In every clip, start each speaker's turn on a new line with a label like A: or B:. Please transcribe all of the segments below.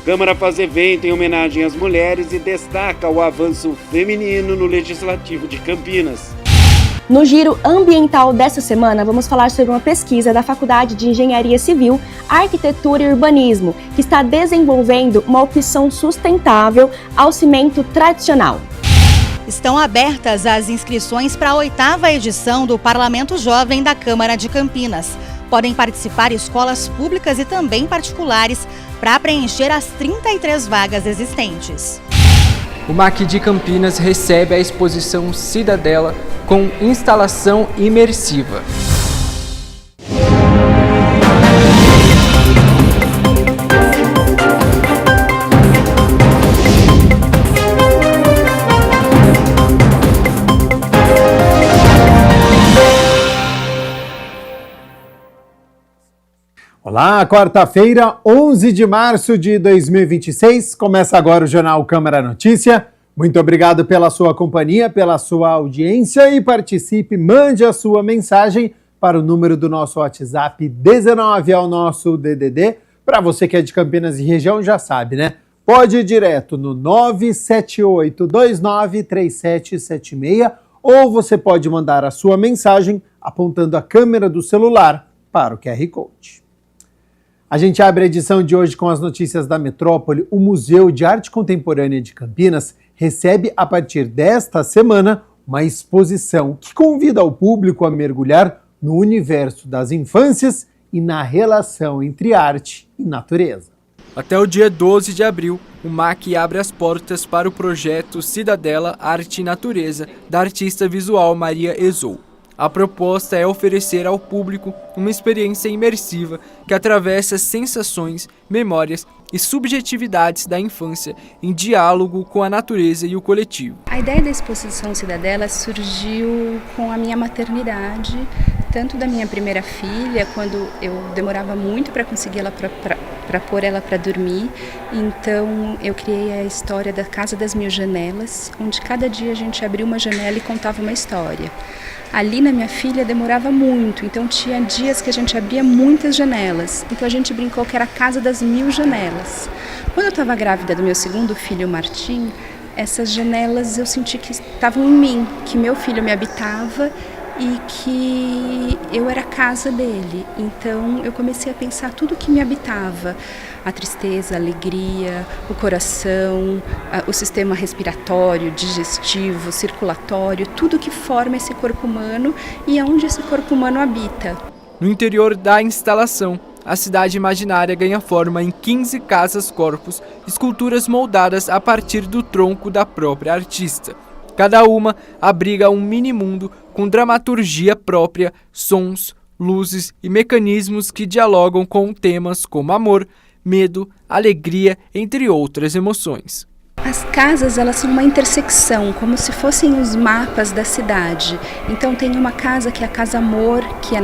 A: Câmara faz evento em homenagem às mulheres e destaca o avanço feminino no Legislativo de Campinas.
B: No Giro Ambiental dessa semana, vamos falar sobre uma pesquisa da Faculdade de Engenharia Civil, Arquitetura e Urbanismo, que está desenvolvendo uma opção sustentável ao cimento tradicional.
C: Estão abertas as inscrições para a 8ª edição do Parlamento Jovem da Câmara de Campinas. Podem participar escolas públicas e também particulares para preencher as 33 vagas existentes.
D: O MAC de Campinas recebe a exposição Cidadela com instalação imersiva.
E: Olá, quarta-feira, 11 de março de 2026, começa agora o Jornal Câmara Notícia. Muito obrigado pela sua companhia, pela sua audiência e participe, mande a sua mensagem para o número do nosso WhatsApp 19 ao nosso DDD. Para você que é de Campinas e região já sabe, né? Pode ir direto no 978293776 ou você pode mandar a sua mensagem apontando a câmera do celular para o QR Code. A gente abre a edição de hoje com as notícias da metrópole. O Museu de Arte Contemporânea de Campinas recebe, a partir desta semana, uma exposição que convida o público a mergulhar no universo das infâncias e na relação entre arte e natureza.
D: Até o dia 12 de abril, o MAC abre as portas para o projeto Cidadela Arte e Natureza, da artista visual Maria Ezou. A proposta é oferecer ao público uma experiência imersiva que atravessa sensações, memórias e subjetividades da infância em diálogo com a natureza e o coletivo.
F: A ideia da exposição Cidadela surgiu com a minha maternidade, tanto da minha primeira filha, quando eu demorava muito para conseguir ela para pôr ela para dormir. Então eu criei a história da Casa das Mil Janelas, onde cada dia a gente abria uma janela e contava uma história. Ali na minha filha demorava muito, então tinha dias que a gente abria muitas janelas. Então a gente brincou que era a Casa das Mil Janelas. Quando eu estava grávida do meu segundo filho, Martim, essas janelas eu senti que estavam em mim, que meu filho me habitava e que eu era a casa dele. Então eu comecei a pensar tudo que me habitava. A tristeza, a alegria, o coração, o sistema respiratório, digestivo, circulatório, tudo que forma esse corpo humano e aonde esse corpo humano habita.
D: No interior da instalação, a cidade imaginária ganha forma em 15 casas-corpos, esculturas moldadas a partir do tronco da própria artista. Cada uma abriga um mini-mundo com dramaturgia própria, sons, luzes e mecanismos que dialogam com temas como amor, medo, alegria, entre outras emoções.
F: As casas, elas são uma intersecção, como se fossem os mapas da cidade. Então tem uma casa que é a Casa Amor, que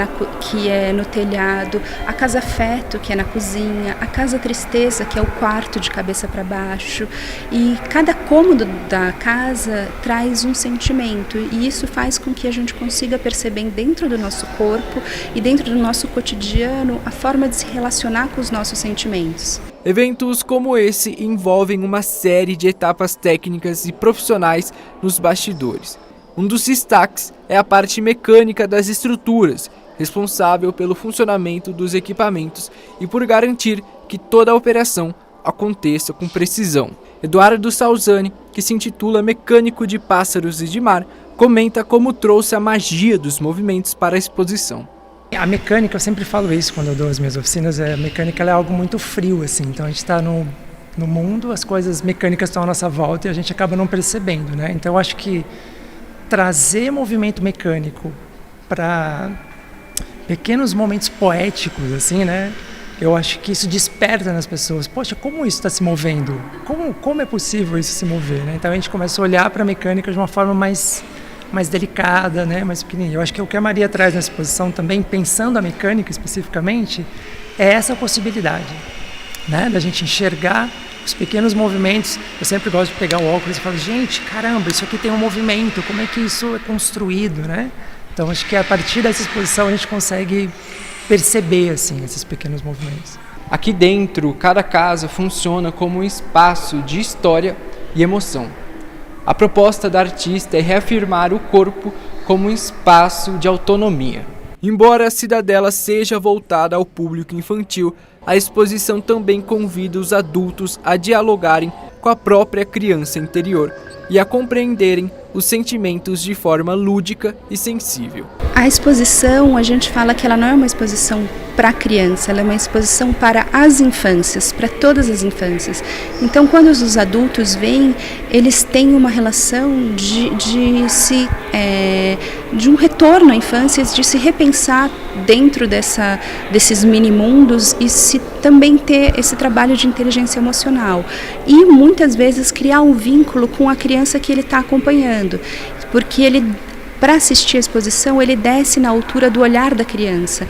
F: é no telhado, a Casa Afeto, que é na cozinha, a Casa Tristeza, que é o quarto de cabeça para baixo. E cada cômodo da casa traz um sentimento, e isso faz com que a gente consiga perceber dentro do nosso corpo e dentro do nosso cotidiano a forma de se relacionar com os nossos sentimentos.
D: Eventos como esse envolvem uma série de etapas técnicas e profissionais nos bastidores. Um dos destaques é a parte mecânica das estruturas, responsável pelo funcionamento dos equipamentos e por garantir que toda a operação aconteça com precisão. Eduardo Salzani, que se intitula Mecânico de Pássaros e de Mar, comenta como trouxe a magia dos movimentos para a exposição.
G: A mecânica, eu sempre falo isso quando eu dou as minhas oficinas, a mecânica ela é algo muito frio, assim, então a gente está no mundo, as coisas mecânicas estão à nossa volta e a gente acaba não percebendo, né? Então eu acho que trazer movimento mecânico para pequenos momentos poéticos, assim, né? Eu acho que isso desperta nas pessoas, poxa, como isso está se movendo? Como é possível isso se mover, né? Então a gente começa a olhar para a mecânica de uma forma mais delicada, né? Mais pequenininha. Eu acho que o que a Maria traz nessa exposição também, pensando a mecânica especificamente, é essa possibilidade, né? Da gente enxergar os pequenos movimentos. Eu sempre gosto de pegar o óculos e falar, gente, caramba, isso aqui tem um movimento, como é que isso é construído, né? Então acho que a partir dessa exposição a gente consegue perceber assim, esses pequenos movimentos.
D: Aqui dentro, cada casa funciona como um espaço de história e emoção. A proposta da artista é reafirmar o corpo como um espaço de autonomia. Embora a Cidadela seja voltada ao público infantil, a exposição também convida os adultos a dialogarem com a própria criança interior e a compreenderem os sentimentos de forma lúdica e sensível.
F: A exposição, a gente fala que ela não é uma exposição para a criança, ela é uma exposição para as infâncias, para todas as infâncias. Então, quando os adultos vêm, eles têm uma relação de um retorno à infância, de se repensar dentro desses mini-mundos e se também ter esse trabalho de inteligência emocional. E muitas vezes criar um vínculo com a criança que ele está acompanhando, porque ele, para assistir a exposição, ele desce na altura do olhar da criança.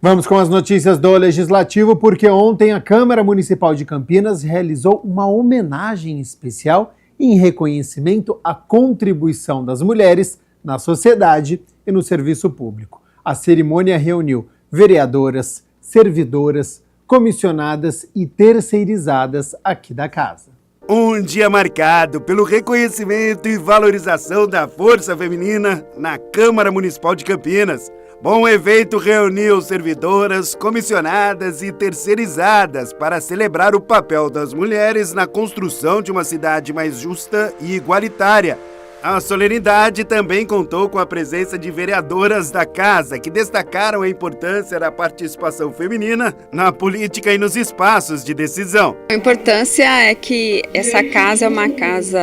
E: Vamos com as notícias do Legislativo, porque ontem a Câmara Municipal de Campinas realizou uma homenagem especial em reconhecimento à contribuição das mulheres na sociedade e no serviço público. A cerimônia reuniu vereadoras, servidoras, comissionadas e terceirizadas aqui da casa.
A: Um dia marcado pelo reconhecimento e valorização da força feminina na Câmara Municipal de Campinas. Bom evento reuniu servidoras, comissionadas e terceirizadas para celebrar o papel das mulheres na construção de uma cidade mais justa e igualitária. A solenidade também contou com a presença de vereadoras da casa, que destacaram a importância da participação feminina na política e nos espaços de decisão.
H: A importância é que essa casa é uma casa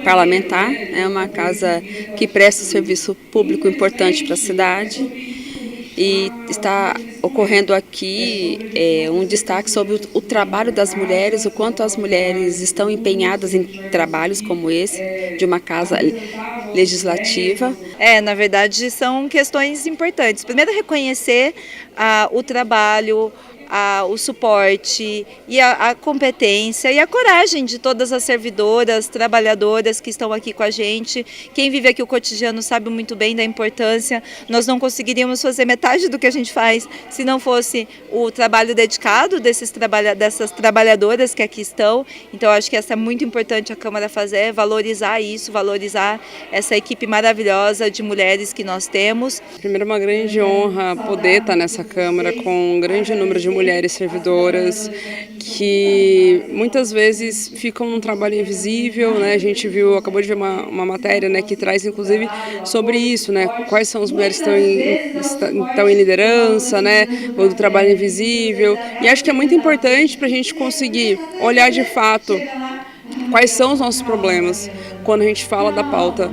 H: parlamentar, é uma casa que presta serviço público importante para a cidade. E está ocorrendo aqui um destaque sobre o trabalho das mulheres, o quanto as mulheres estão empenhadas em trabalhos como esse, de uma casa legislativa.
I: Na verdade, são questões importantes. Primeiro, reconhecer o trabalho, o suporte e a competência e a coragem de todas as servidoras, trabalhadoras que estão aqui com a gente. Quem vive aqui o cotidiano sabe muito bem da importância. Nós não conseguiríamos fazer metade do que a gente faz se não fosse o trabalho dedicado dessas trabalhadoras que aqui estão. Então, acho que essa é muito importante a Câmara fazer, valorizar isso, valorizar essa equipe maravilhosa de mulheres que nós temos.
H: Primeiro, é uma grande honra poder estar nessa Câmara com um grande número de mulheres servidoras que muitas vezes ficam num trabalho invisível, né? A gente acabou de ver uma matéria, né, que traz inclusive sobre isso, né? Quais são as mulheres que estão em liderança, né? Ou do trabalho invisível. E acho que é muito importante para a gente conseguir olhar de fato quais são os nossos problemas quando a gente fala da pauta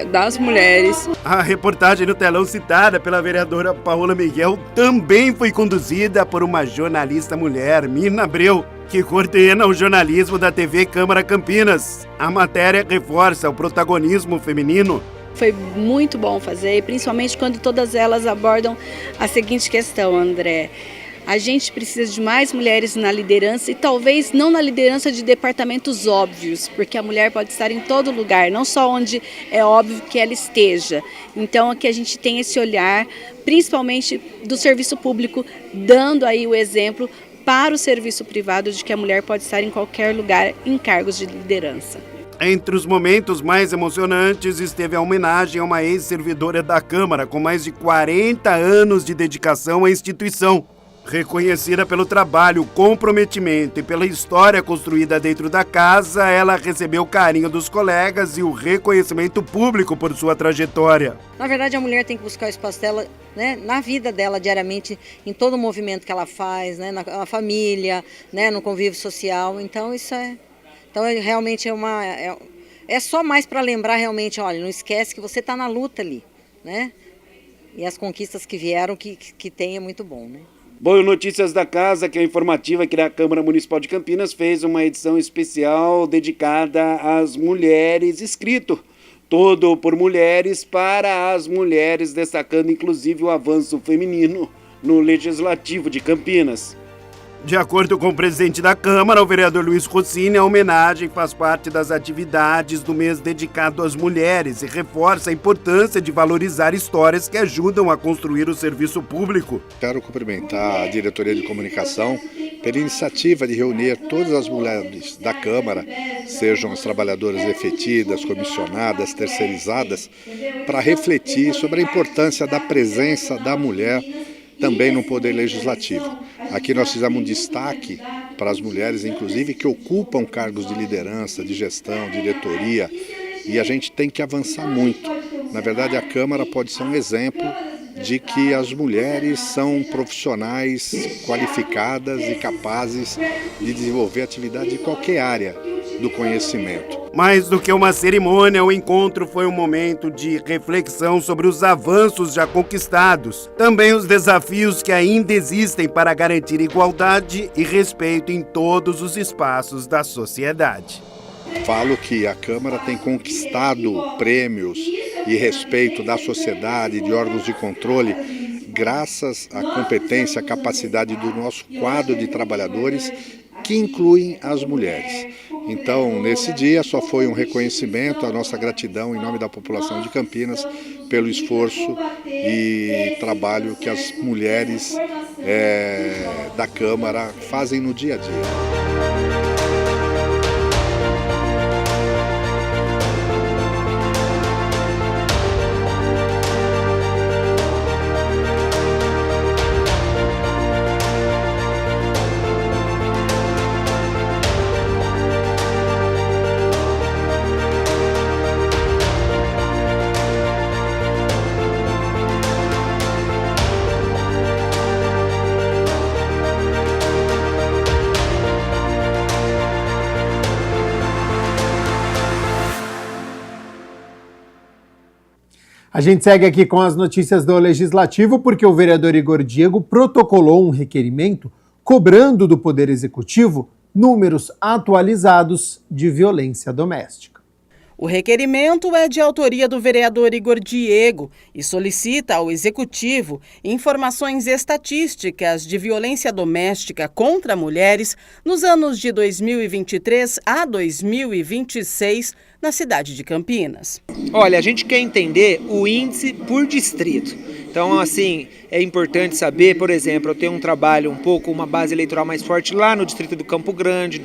H: das mulheres.
A: A reportagem no telão citada pela vereadora Paola Miguel também foi conduzida por uma jornalista mulher, Mina Abreu, que coordena o jornalismo da TV Câmara Campinas. A matéria reforça o protagonismo feminino.
J: Foi muito bom fazer, principalmente quando todas elas abordam a seguinte questão, André. A gente precisa de mais mulheres na liderança e talvez não na liderança de departamentos óbvios, porque a mulher pode estar em todo lugar, não só onde é óbvio que ela esteja. Então aqui a gente tem esse olhar, principalmente do serviço público, dando aí o exemplo para o serviço privado de que a mulher pode estar em qualquer lugar em cargos de liderança.
A: Entre os momentos mais emocionantes esteve a homenagem a uma ex-servidora da Câmara com mais de 40 anos de dedicação à instituição. Reconhecida pelo trabalho, comprometimento e pela história construída dentro da casa, ela recebeu o carinho dos colegas e o reconhecimento público por sua trajetória.
K: Na verdade, a mulher tem que buscar o espaço dela, né, na vida dela diariamente, em todo o movimento que ela faz, né, na família, né, no convívio social. Então, realmente é só mais para lembrar realmente, olha, não esquece que você está na luta ali, né? E as conquistas que vieram, que tem, é muito bom, né?
A: Bom, Notícias da Casa, que é a informativa aqui da Câmara Municipal de Campinas, fez uma edição especial dedicada às mulheres, escrito todo por mulheres para as mulheres, destacando inclusive o avanço feminino no Legislativo de Campinas. De acordo com o presidente da Câmara, o vereador Luiz Rossini, a homenagem faz parte das atividades do mês dedicado às mulheres e reforça a importância de valorizar histórias que ajudam a construir o serviço público.
L: Quero cumprimentar a diretoria de comunicação pela iniciativa de reunir todas as mulheres da Câmara, sejam as trabalhadoras efetivas, comissionadas, terceirizadas, para refletir sobre a importância da presença da mulher também no Poder Legislativo. Aqui nós fizemos um destaque para as mulheres, inclusive, que ocupam cargos de liderança, de gestão, diretoria, e a gente tem que avançar muito. Na verdade, a Câmara pode ser um exemplo de que as mulheres são profissionais qualificadas e capazes de desenvolver atividade em qualquer área do conhecimento.
A: Mais do que uma cerimônia, o encontro foi um momento de reflexão sobre os avanços já conquistados, também os desafios que ainda existem para garantir igualdade e respeito em todos os espaços da sociedade.
L: Falo que a Câmara tem conquistado prêmios e respeito da sociedade, de órgãos de controle, graças à competência, à capacidade do nosso quadro de trabalhadores, que incluem as mulheres. Então, nesse dia, só foi um reconhecimento, a nossa gratidão em nome da população de Campinas pelo esforço e trabalho que as mulheres da Câmara fazem no dia a dia.
E: A gente segue aqui com as notícias do Legislativo porque o vereador Igor Diego protocolou um requerimento cobrando do Poder Executivo números atualizados de violência doméstica.
M: O requerimento é de autoria do vereador Igor Diego e solicita ao Executivo informações estatísticas de violência doméstica contra mulheres nos anos de 2023 a 2026 na cidade de Campinas.
N: Olha, a gente quer entender o índice por distrito. Então, assim, é importante saber, por exemplo, eu tenho um trabalho uma base eleitoral mais forte lá no distrito do Campo Grande,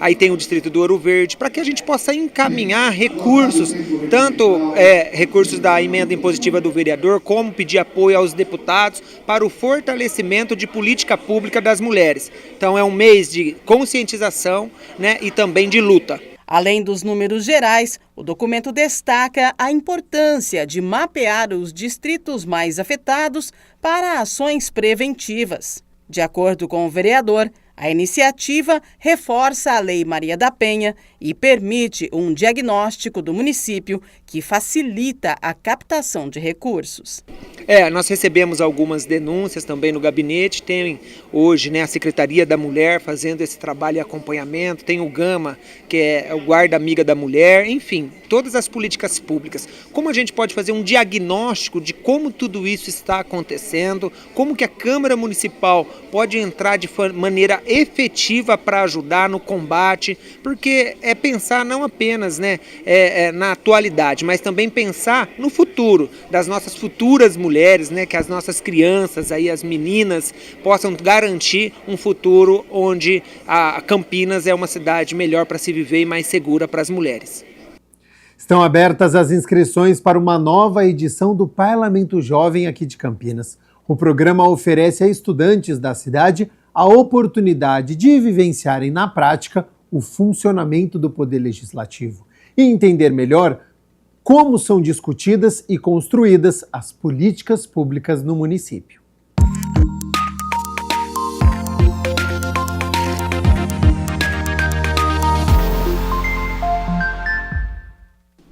N: aí tem o distrito do Ouro Verde, para que a gente possa encaminhar recursos, tanto recursos da emenda impositiva do vereador, como pedir apoio aos deputados para o fortalecimento de política pública das mulheres. Então, é um mês de conscientização, né, e também de luta.
M: Além dos números gerais, o documento destaca a importância de mapear os distritos mais afetados para ações preventivas. De acordo com o vereador, a iniciativa reforça a Lei Maria da Penha e permite um diagnóstico do município que facilita a captação de recursos.
N: Nós recebemos algumas denúncias também no gabinete, tem hoje, né, a Secretaria da Mulher fazendo esse trabalho e acompanhamento, tem o Gama, que é o Guarda Amiga da Mulher, enfim, todas as políticas públicas. Como a gente pode fazer um diagnóstico de como tudo isso está acontecendo, como que a Câmara Municipal pode entrar de maneira efetiva para ajudar no combate, porque é pensar não apenas, né, na atualidade, mas também pensar no futuro, das nossas futuras mulheres, né, que as nossas crianças, aí, as meninas, possam garantir um futuro onde a Campinas é uma cidade melhor para se viver e mais segura para as mulheres.
E: Estão abertas as inscrições para uma nova edição do Parlamento Jovem aqui de Campinas. O programa oferece a estudantes da cidade a oportunidade de vivenciarem na prática o funcionamento do Poder Legislativo e entender melhor como são discutidas e construídas as políticas públicas no município.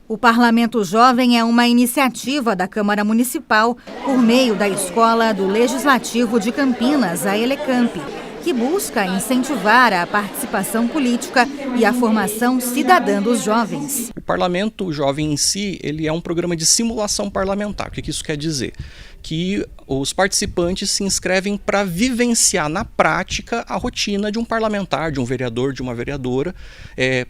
C: O Parlamento Jovem é uma iniciativa da Câmara Municipal por meio da Escola do Legislativo de Campinas, a Elecamp, que busca incentivar a participação política e a formação cidadã dos jovens.
O: O Parlamento Jovem em si, ele é um programa de simulação parlamentar. O que isso quer dizer? Que os participantes se inscrevem para vivenciar na prática a rotina de um parlamentar, de um vereador, de uma vereadora,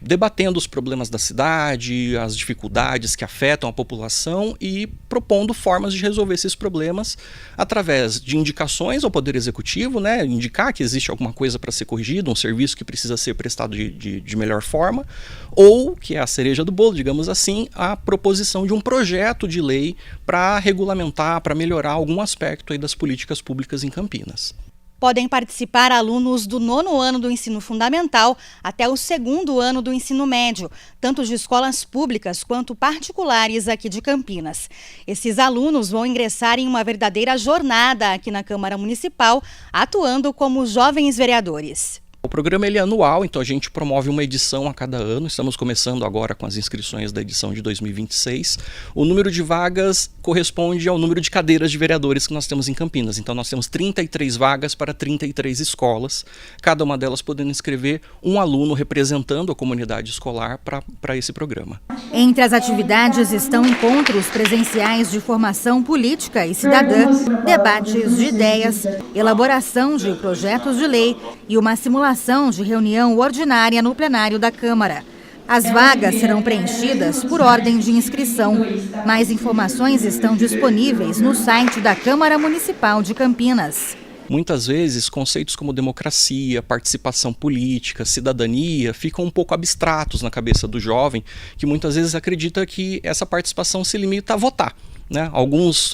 O: debatendo os problemas da cidade, as dificuldades que afetam a população e propondo formas de resolver esses problemas através de indicações ao Poder Executivo, né, indicar que existe alguma coisa para ser corrigido, um serviço que precisa ser prestado de melhor forma, ou, que é a cereja do bolo, digamos assim, a proposição de um projeto de lei para regulamentar, para melhorar algum aspecto aí das políticas públicas em Campinas.
C: Podem participar alunos do 9º ano do ensino fundamental até o 2º ano do ensino médio, tanto de escolas públicas quanto particulares aqui de Campinas. Esses alunos vão ingressar em uma verdadeira jornada aqui na Câmara Municipal, atuando como jovens vereadores.
O: O programa ele é anual, então a gente promove uma edição a cada ano. Estamos começando agora com as inscrições da edição de 2026. O número de vagas corresponde ao número de cadeiras de vereadores que nós temos em Campinas. Então nós temos 33 vagas para 33 escolas, cada uma delas podendo inscrever um aluno representando a comunidade escolar para esse programa.
C: Entre as atividades estão encontros presenciais de formação política e cidadã, debates de ideias, elaboração de projetos de lei e uma simulação de reunião ordinária no plenário da Câmara. As vagas serão preenchidas por ordem de inscrição. Mais informações estão disponíveis no site da Câmara Municipal de Campinas.
O: Muitas vezes, conceitos como democracia, participação política, cidadania ficam um pouco abstratos na cabeça do jovem, que muitas vezes acredita que essa participação se limita a votar. Né?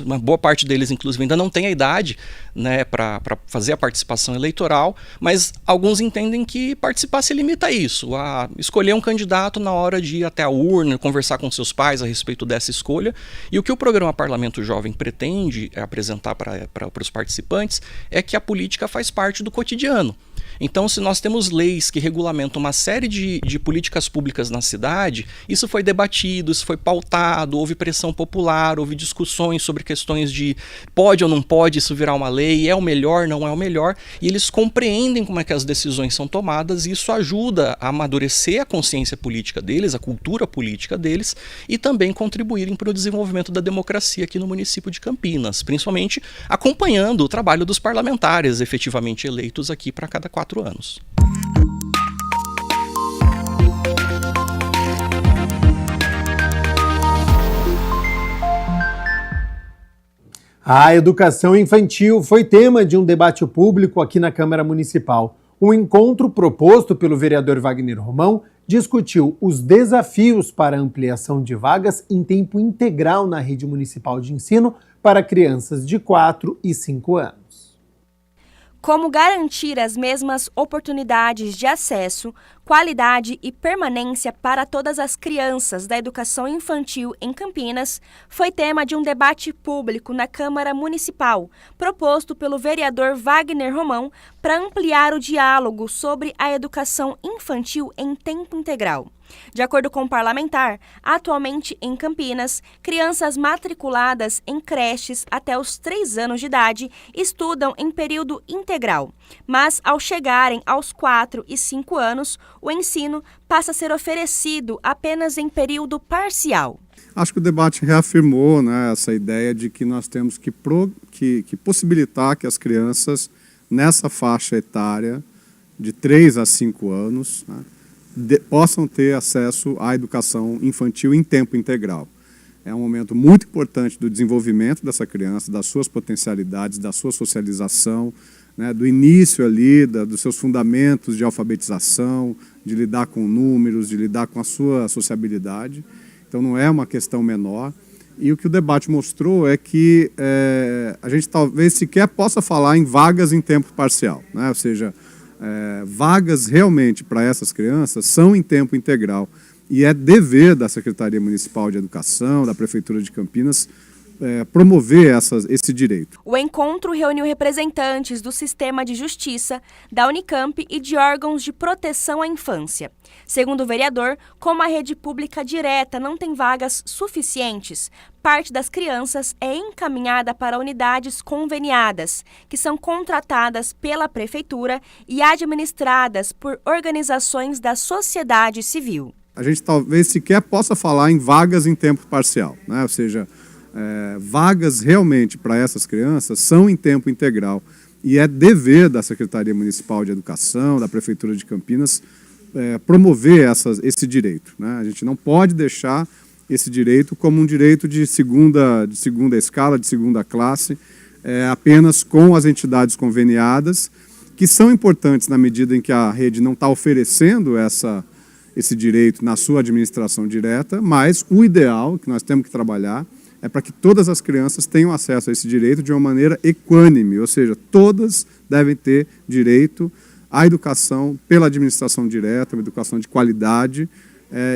O: Uma boa parte deles, inclusive, ainda não tem a idade, né, para fazer a participação eleitoral, mas alguns entendem que participar se limita a isso, a escolher um candidato na hora de ir até a urna, conversar com seus pais a respeito dessa escolha. E o que o programa Parlamento Jovem pretende apresentar para os participantes é que a política faz parte do cotidiano. Então, se nós temos leis que regulamentam uma série de políticas públicas na cidade, isso foi debatido, isso foi pautado, houve pressão popular, houve discussões sobre questões de pode ou não pode isso virar uma lei, é o melhor, não é o melhor, e eles compreendem como é que as decisões são tomadas, e isso ajuda a amadurecer a consciência política deles, a cultura política deles, e também contribuírem para o desenvolvimento da democracia aqui no município de Campinas, principalmente acompanhando o trabalho dos parlamentares efetivamente eleitos aqui para cada 4 anos.
E: A educação infantil foi tema de um debate público aqui na Câmara Municipal. O encontro proposto pelo vereador Wagner Romão discutiu os desafios para a ampliação de vagas em tempo integral na rede municipal de ensino para crianças de 4 e 5 anos.
B: Como garantir as mesmas oportunidades de acesso, qualidade e permanência para todas as crianças da educação infantil em Campinas foi tema de um debate público na Câmara Municipal, proposto pelo vereador Wagner Romão para ampliar o diálogo sobre a educação infantil em tempo integral. De acordo com o parlamentar, atualmente em Campinas, crianças matriculadas em creches até os 3 anos de idade estudam em período integral, mas ao chegarem aos 4 e 5 anos, o ensino passa a ser oferecido apenas em período parcial.
P: Acho que o debate reafirmou, né, essa ideia de que nós temos que possibilitar que as crianças, nessa faixa etária de 3 a 5 anos, né, possam ter acesso à educação infantil em tempo integral. É um momento muito importante do desenvolvimento dessa criança, das suas potencialidades, da sua socialização, né, do início ali, dos seus fundamentos de alfabetização, de lidar com números, de lidar com a sua sociabilidade. Então não é uma questão menor. E o que o debate mostrou é que a gente talvez sequer possa falar em vagas em tempo parcial, né? Ou seja, vagas realmente para essas crianças são em tempo integral. E é dever da Secretaria Municipal de Educação, da Prefeitura de Campinas, promover esse direito.
B: O encontro reuniu representantes do Sistema de Justiça, da Unicamp e de órgãos de proteção à infância. Segundo o vereador, como a rede pública direta não tem vagas suficientes, parte das crianças é encaminhada para unidades conveniadas, que são contratadas pela Prefeitura e administradas por organizações da sociedade civil.
P: A gente talvez sequer possa falar em vagas em tempo parcial, né? Ou seja, vagas realmente para essas crianças são em tempo integral. E é dever da Secretaria Municipal de Educação, da Prefeitura de Campinas, promover esse direito, né? A gente não pode deixar esse direito como um direito de segunda escala, de segunda classe, apenas com as entidades conveniadas, que são importantes na medida em que a rede não está oferecendo esse direito na sua administração direta, mas o ideal que nós temos que trabalhar é para que todas as crianças tenham acesso a esse direito de uma maneira equânime, ou seja, todas devem ter direito à educação pela administração direta, uma educação de qualidade,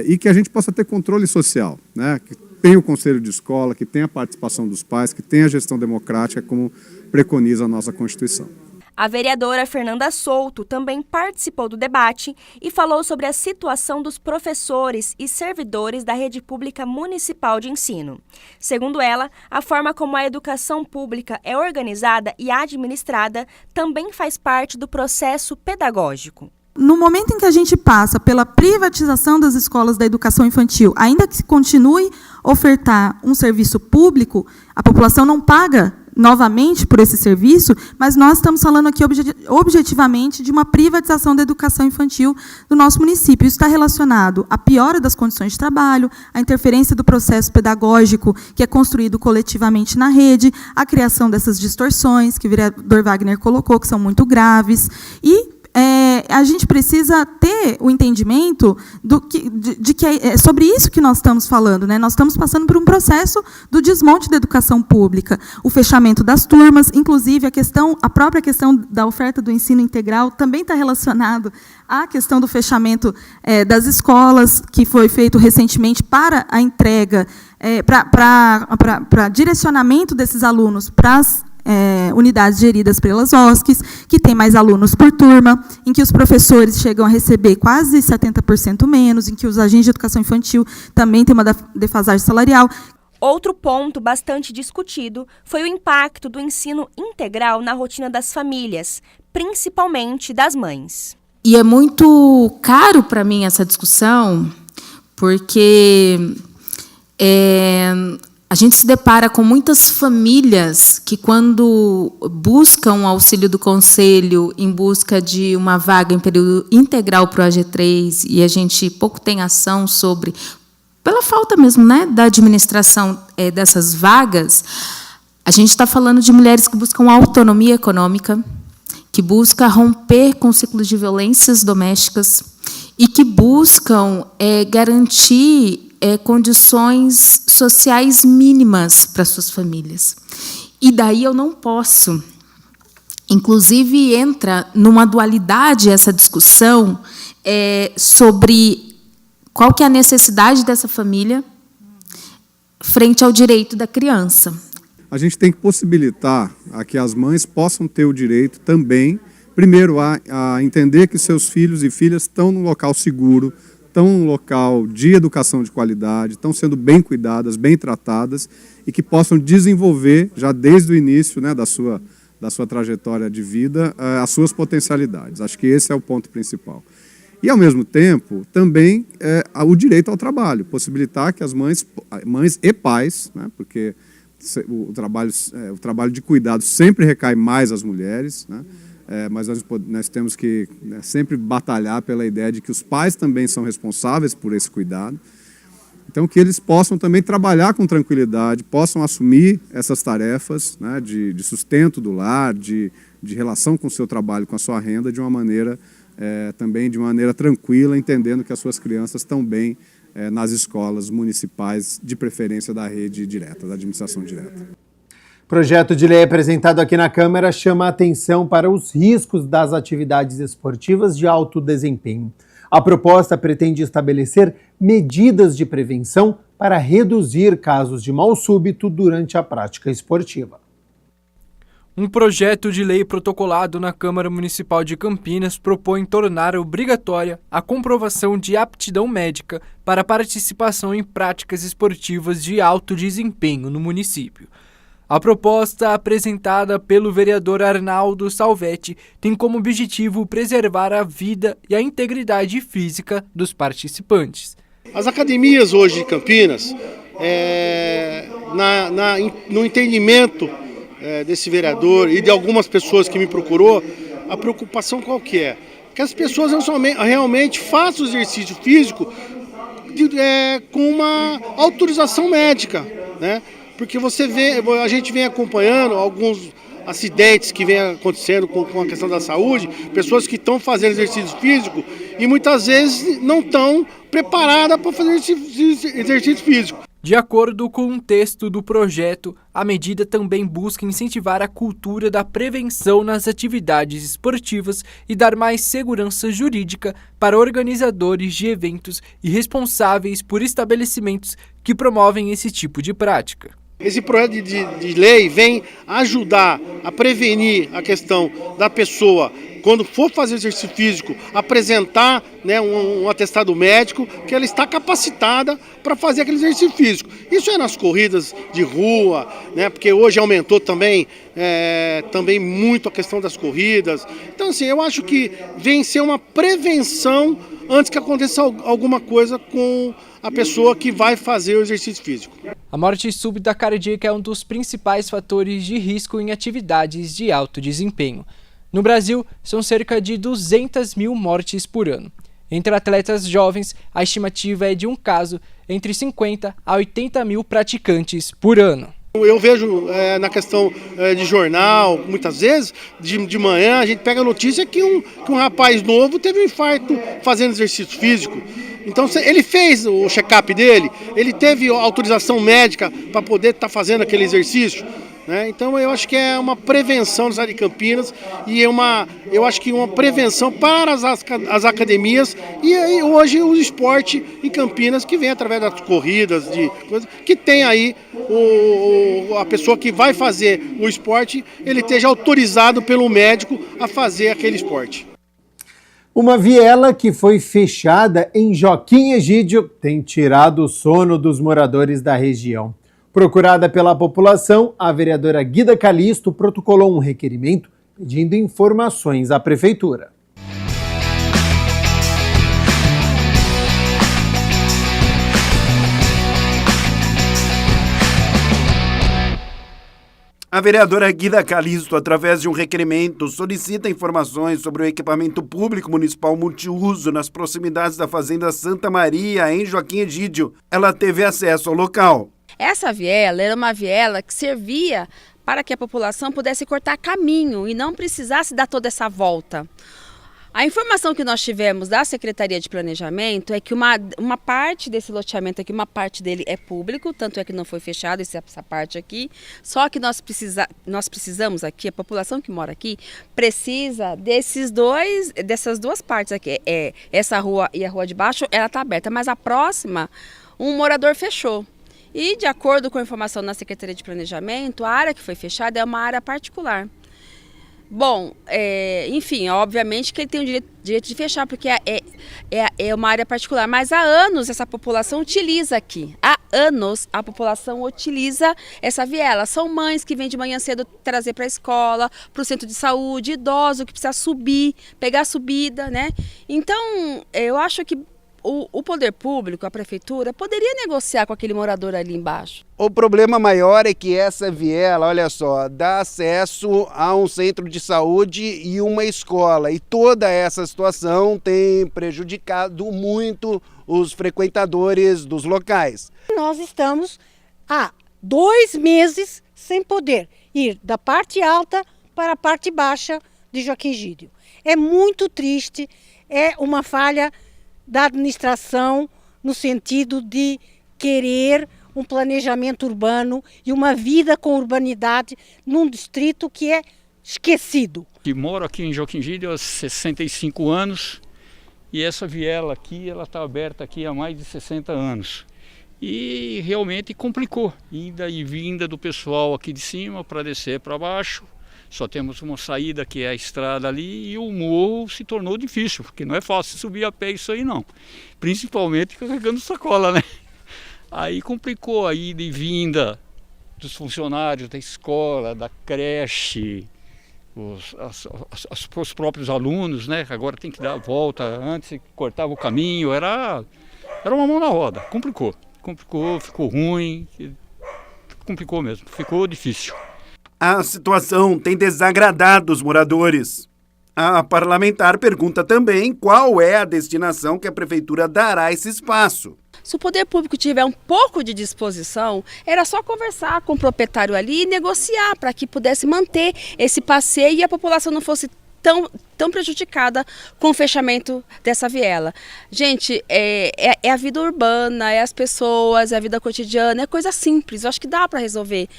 P: e que a gente possa ter controle social, né? Que tenha o conselho de escola, que tenha a participação dos pais, que tenha a gestão democrática, como preconiza a nossa Constituição.
B: A vereadora Fernanda Souto também participou do debate e falou sobre a situação dos professores e servidores da rede pública municipal de ensino. Segundo ela, a forma como a educação pública é organizada e administrada também faz parte do processo pedagógico.
Q: No momento em que a gente passa pela privatização das escolas da educação infantil, ainda que se continue a ofertar um serviço público, a população não paga novamente por esse serviço, mas nós estamos falando aqui objetivamente de uma privatização da educação infantil do nosso município. Isso está relacionado à piora das condições de trabalho, à interferência do processo pedagógico que é construído coletivamente na rede, à criação dessas distorções que o vereador Wagner colocou, que são muito graves, e a gente precisa ter o entendimento de que é sobre isso que nós estamos falando, né? Nós estamos passando por um processo do desmonte da educação pública, o fechamento das turmas, inclusive a própria questão da oferta do ensino integral também está relacionado à questão do fechamento das escolas, que foi feito recentemente para a entrega, para direcionamento desses alunos para as unidades geridas pelas OSCs, que tem mais alunos por turma, em que os professores chegam a receber quase 70% menos, em que os agentes de educação infantil também têm uma defasagem salarial.
B: Outro ponto bastante discutido foi o impacto do ensino integral na rotina das famílias, principalmente das mães.
R: E é muito caro para mim essa discussão, porque a gente se depara com muitas famílias que, quando buscam o auxílio do Conselho em busca de uma vaga em período integral para o AG3, e a gente pouco tem ação sobre, pela falta mesmo, né, da administração dessas vagas, a gente está falando de mulheres que buscam autonomia econômica, que buscam romper com ciclos de violências domésticas e que buscam garantir condições sociais mínimas para suas famílias. E daí eu não posso. Inclusive, entra numa dualidade essa discussão sobre qual que é a necessidade dessa família frente ao direito da criança.
P: A gente tem que possibilitar a que as mães possam ter o direito também, primeiro, a entender que seus filhos e filhas estão num local seguro, estão num local de educação de qualidade, estão sendo bem cuidadas, bem tratadas, e que possam desenvolver, já desde o início, né, da sua trajetória de vida, as suas potencialidades. Acho que esse é o ponto principal. E, ao mesmo tempo, também o direito ao trabalho, possibilitar que as mães e pais, né, porque o trabalho de cuidado sempre recai mais às mulheres, né, mas nós temos que sempre batalhar pela ideia de que os pais também são responsáveis por esse cuidado. Então, que eles possam também trabalhar com tranquilidade, possam assumir essas tarefas, né, de sustento do lar, de relação com o seu trabalho, com a sua renda, de uma maneira também de maneira tranquila, entendendo que as suas crianças estão bem nas escolas municipais, de preferência da rede direta, da administração direta.
E: O projeto de lei apresentado aqui na Câmara chama a atenção para os riscos das atividades esportivas de alto desempenho. A proposta pretende estabelecer medidas de prevenção para reduzir casos de mal súbito durante a prática esportiva.
D: Um projeto de lei protocolado na Câmara Municipal de Campinas propõe tornar obrigatória a comprovação de aptidão médica para participação em práticas esportivas de alto desempenho no município. A proposta apresentada pelo vereador Arnaldo Salvetti tem como objetivo preservar a vida e a integridade física dos participantes.
S: As academias hoje de Campinas no entendimento desse vereador e de algumas pessoas que me procurou, a preocupação qual que é? Que as pessoas realmente façam o exercício físico com uma autorização médica, né? Porque a gente vem acompanhando alguns acidentes que vem acontecendo com a questão da saúde, pessoas que estão fazendo exercício físico e muitas vezes não estão preparadas para fazer exercício físico.
D: De acordo com um texto do projeto, a medida também busca incentivar a cultura da prevenção nas atividades esportivas e dar mais segurança jurídica para organizadores de eventos e responsáveis por estabelecimentos que promovem esse tipo de prática.
S: Esse projeto de lei vem ajudar a prevenir a questão da pessoa, quando for fazer exercício físico, apresentar, né, um atestado médico, que ela está capacitada para fazer aquele exercício físico. Isso é nas corridas de rua, né, porque hoje aumentou também muito a questão das corridas. Então, assim, eu acho que vem ser uma prevenção antes que aconteça alguma coisa com a pessoa que vai fazer o exercício físico.
D: A morte súbita cardíaca é um dos principais fatores de risco em atividades de alto desempenho. No Brasil, são cerca de 200 mil mortes por ano. Entre atletas jovens, a estimativa é de um caso entre 50 a 80 mil praticantes por ano.
S: Eu vejo na questão de jornal, muitas vezes, de manhã, a gente pega a notícia que um rapaz novo teve um infarto fazendo exercício físico. Então, ele fez o check-up dele, ele teve autorização médica para poder estar fazendo aquele exercício. Né? Então, eu acho que é uma prevenção na cidade de Campinas e eu acho que uma prevenção para as academias e hoje o esporte em Campinas, que vem através das corridas, que tem aí a pessoa que vai fazer o esporte, ele esteja autorizado pelo médico a fazer aquele esporte.
E: Uma viela que foi fechada em Joaquim Egídio tem tirado o sono dos moradores da região. Procurada pela população, a vereadora Guida Calisto protocolou um requerimento pedindo informações à prefeitura.
A: A vereadora Guida Calisto, através de um requerimento, solicita informações sobre o equipamento público municipal multiuso nas proximidades da Fazenda Santa Maria, em Joaquim Egídio. Ela teve acesso ao local.
T: Essa viela era uma viela que servia para que a população pudesse cortar caminho e não precisasse dar toda essa volta. A informação que nós tivemos da Secretaria de Planejamento é que uma parte desse loteamento aqui, uma parte dele é público, tanto é que não foi fechado essa parte aqui, só que nós precisamos aqui, a população que mora aqui, precisa dessas duas partes aqui, essa rua e a rua de baixo, ela está aberta, mas a próxima, um morador fechou. E de acordo com a informação na Secretaria de Planejamento, a área que foi fechada é uma área particular. Bom, enfim, obviamente que ele tem o direito de fechar, porque é uma área particular, mas há anos essa população utiliza aqui. Há anos a população utiliza essa viela. São mães que vêm de manhã cedo trazer para a escola, para o centro de saúde, idoso que precisa subir, pegar a subida, né? Então, eu acho que o poder público, a prefeitura, poderia negociar com aquele morador ali embaixo.
A: O problema maior é que essa viela, olha só, dá acesso a um centro de saúde e uma escola. E toda essa situação tem prejudicado muito os frequentadores dos locais.
U: Nós estamos há 2 meses sem poder ir da parte alta para a parte baixa de Joaquim Egídio. É muito triste, é uma falha da administração no sentido de querer um planejamento urbano e uma vida com urbanidade num distrito que é esquecido.
V: Eu moro aqui em Joaquim Egídio há 65 anos e essa viela aqui ela está aberta aqui há mais de 60 anos. E realmente complicou, ida e vinda do pessoal aqui de cima para descer para baixo. Só temos uma saída que é a estrada ali e o morro se tornou difícil, porque não é fácil subir a pé isso aí não. Principalmente carregando sacola, né? Aí complicou a ida e vinda dos funcionários da escola, da creche, os próprios alunos, né? Agora tem que dar a volta, antes cortava o caminho, era uma mão na roda, complicou. complicou, ficou ruim, complicou mesmo, ficou difícil.
A: A situação tem desagradado os moradores. A parlamentar pergunta também qual é a destinação que a prefeitura dará a esse espaço.
T: Se o poder público tiver um pouco de disposição, era só conversar com o proprietário ali e negociar para que pudesse manter esse passeio e a população não fosse tão prejudicada com o fechamento dessa viela. Gente, é a vida urbana, é as pessoas, é a vida cotidiana, é coisa simples, eu acho que dá para resolver.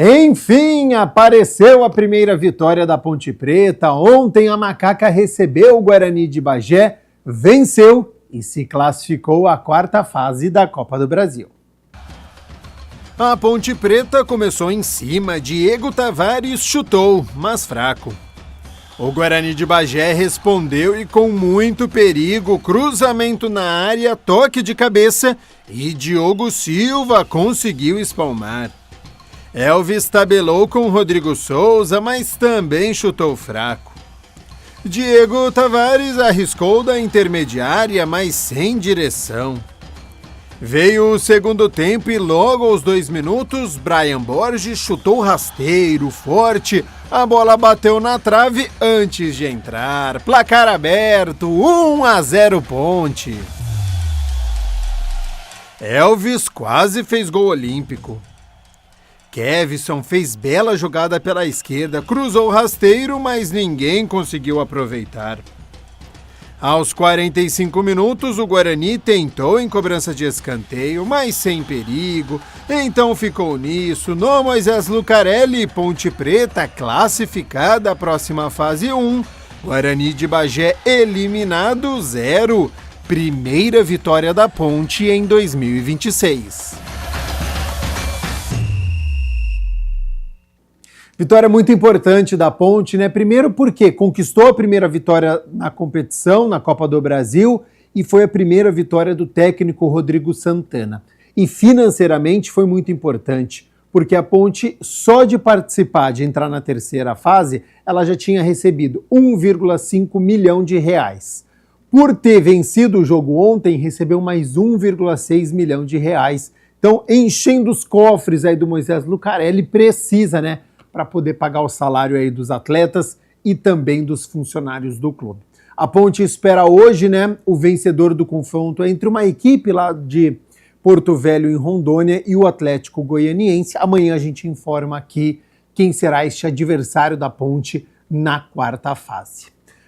E: Enfim, apareceu a primeira vitória da Ponte Preta. Ontem a Macaca recebeu o Guarani de Bagé, venceu e se classificou à quarta fase da Copa do Brasil. A Ponte Preta começou em cima, Diego Tavares chutou, mas fraco. O Guarani de Bagé respondeu e com muito perigo, cruzamento na área, toque de cabeça e Diogo Silva conseguiu espalmar. Elvis tabelou com Rodrigo Souza, mas também chutou fraco. Diego Tavares arriscou da intermediária, mas sem direção. Veio o segundo tempo e logo aos 2 minutos, Brian Borges chutou rasteiro, forte, a bola bateu na trave antes de entrar. Placar aberto, 1-0 Ponte. Elvis quase fez gol olímpico. Kevson fez bela jogada pela esquerda, cruzou rasteiro, mas ninguém conseguiu aproveitar. Aos 45 minutos, o Guarani tentou em cobrança de escanteio, mas sem perigo. Então ficou nisso, no Moisés Lucarelli, Ponte Preta classificada à próxima fase 1. Guarani de Bagé eliminado 0. Primeira vitória da Ponte em 2026. Vitória muito importante da Ponte, né? Primeiro porque conquistou a primeira vitória na competição, na Copa do Brasil, e foi a primeira vitória do técnico Rodrigo Santana. E financeiramente foi muito importante, porque a Ponte, só de participar, de entrar na terceira fase, ela já tinha recebido 1,5 milhão de reais. Por ter vencido o jogo ontem, recebeu mais 1,6 milhão de reais. Então, enchendo os cofres aí do Moisés Lucarelli, precisa, né? Para poder pagar o salário aí dos atletas e também dos funcionários do clube. A Ponte espera hoje, né, o vencedor do confronto entre uma equipe lá de Porto Velho, em Rondônia, e o Atlético Goianiense. Amanhã a gente informa aqui quem será este adversário da Ponte na quarta fase.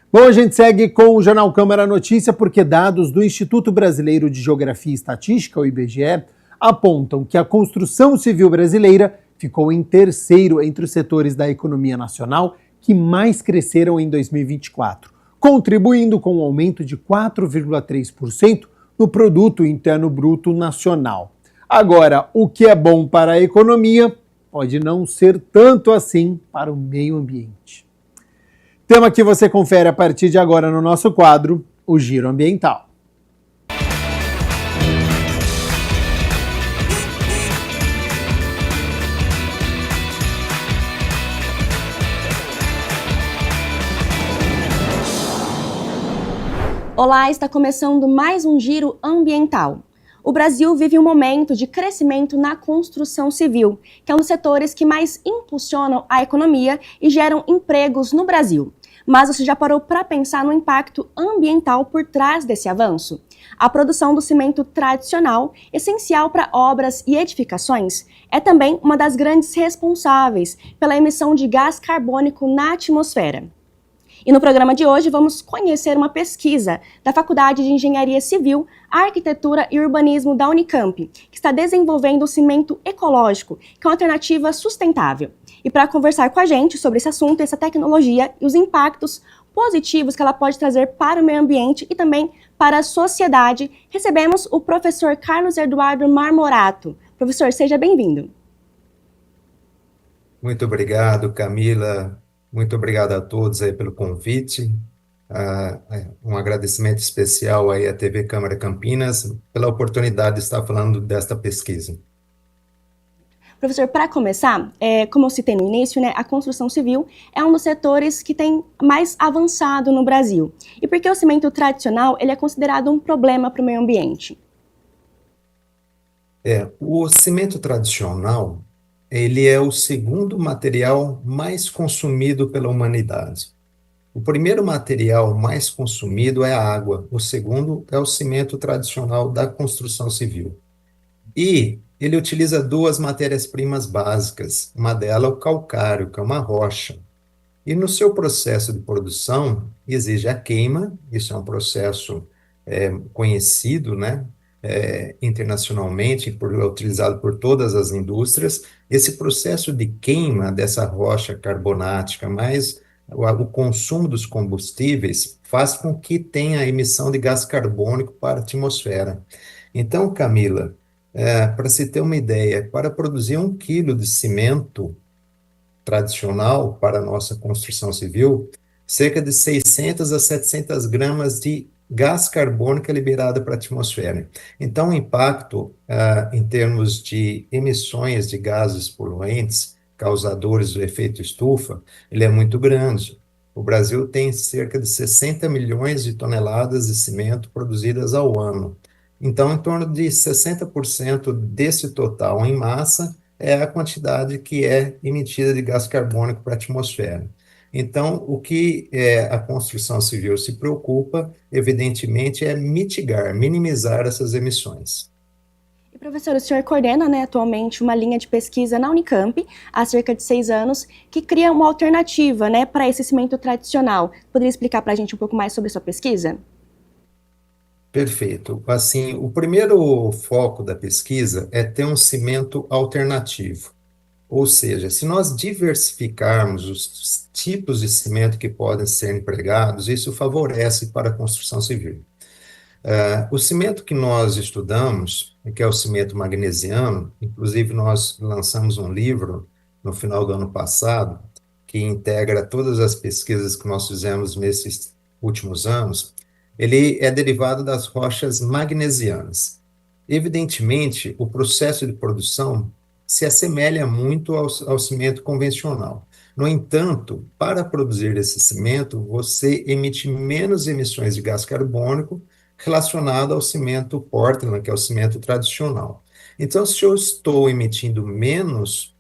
E: Bom, a gente segue com o Jornal Câmara Notícia, porque dados do Instituto Brasileiro de Geografia e Estatística, o IBGE, apontam que a construção civil brasileira ficou em terceiro entre os setores da economia nacional que mais cresceram em 2024, contribuindo com um aumento de 4,3% no Produto Interno Bruto Nacional. Agora, o que é bom para a economia pode não ser tanto assim para o meio ambiente. Tema que você confere a partir de agora no nosso quadro, o Giro Ambiental.
B: Olá, está começando mais um Giro Ambiental. O Brasil vive um momento de crescimento na construção civil, que é um dos setores que mais impulsionam a economia e geram empregos no Brasil. Mas você já parou para pensar no impacto ambiental por trás desse avanço? A produção do cimento tradicional, essencial para obras e edificações, é também uma das grandes responsáveis pela emissão de gás carbônico na atmosfera. E no programa de hoje vamos conhecer uma pesquisa da Faculdade de Engenharia Civil, Arquitetura e Urbanismo da Unicamp, que está desenvolvendo o cimento ecológico, que é uma alternativa sustentável. E para conversar com a gente sobre esse assunto, essa tecnologia e os impactos positivos que ela pode trazer para o meio ambiente e também para a sociedade, recebemos o professor Carlos Eduardo Marmorato. Professor, seja bem-vindo.
F: Muito obrigado, Camila. Muito obrigado a todos aí pelo convite. Um agradecimento especial aí à TV Câmara Campinas pela oportunidade de estar falando desta pesquisa.
B: Professor, para começar, como eu citei no início, né, a construção civil é um dos setores que tem mais avançado no Brasil. E por que o cimento tradicional ele é considerado um problema para o meio ambiente?
F: O cimento tradicional, ele é o segundo material mais consumido pela humanidade. O primeiro material mais consumido é a água, o segundo é o cimento tradicional da construção civil. E ele utiliza duas matérias-primas básicas, uma delas é o calcário, que é uma rocha. E no seu processo de produção, exige a queima, isso é um processo conhecido, né, internacionalmente, utilizado por todas as indústrias. Esse processo de queima dessa rocha carbonática, mais o consumo dos combustíveis, faz com que tenha a emissão de gás carbônico para a atmosfera. Então, Camila, para se ter uma ideia, para produzir 1 quilo de cimento tradicional para a nossa construção civil, cerca de 600 a 700 gramas de gás carbônico é liberado para a atmosfera. Então, o impacto em termos de emissões de gases poluentes, causadores do efeito estufa, ele é muito grande. O Brasil tem cerca de 60 milhões de toneladas de cimento produzidas ao ano. Então, em torno de 60% desse total em massa é a quantidade que é emitida de gás carbônico para a atmosfera. Então, o que a construção civil se preocupa, evidentemente, é mitigar, minimizar essas emissões.
B: E, professor, o senhor coordena, né, atualmente uma linha de pesquisa na Unicamp, há cerca de 6 anos, que cria uma alternativa, né, para esse cimento tradicional. Poderia explicar para a gente um pouco mais sobre a sua pesquisa?
F: Perfeito. Assim, o primeiro foco da pesquisa é ter um cimento alternativo. Ou seja, se nós diversificarmos os tipos de cimento que podem ser empregados, isso favorece para a construção civil. O cimento que nós estudamos, que é o cimento magnesiano, inclusive nós lançamos um livro no final do ano passado, que integra todas as pesquisas que nós fizemos nesses últimos anos. Ele é derivado das rochas magnesianas. Evidentemente, o processo de produção se assemelha muito ao cimento convencional. No entanto, para produzir esse cimento, você emite menos emissões de gás carbônico relacionado ao cimento Portland, que é o cimento tradicional. Então, se eu estou emitindo menos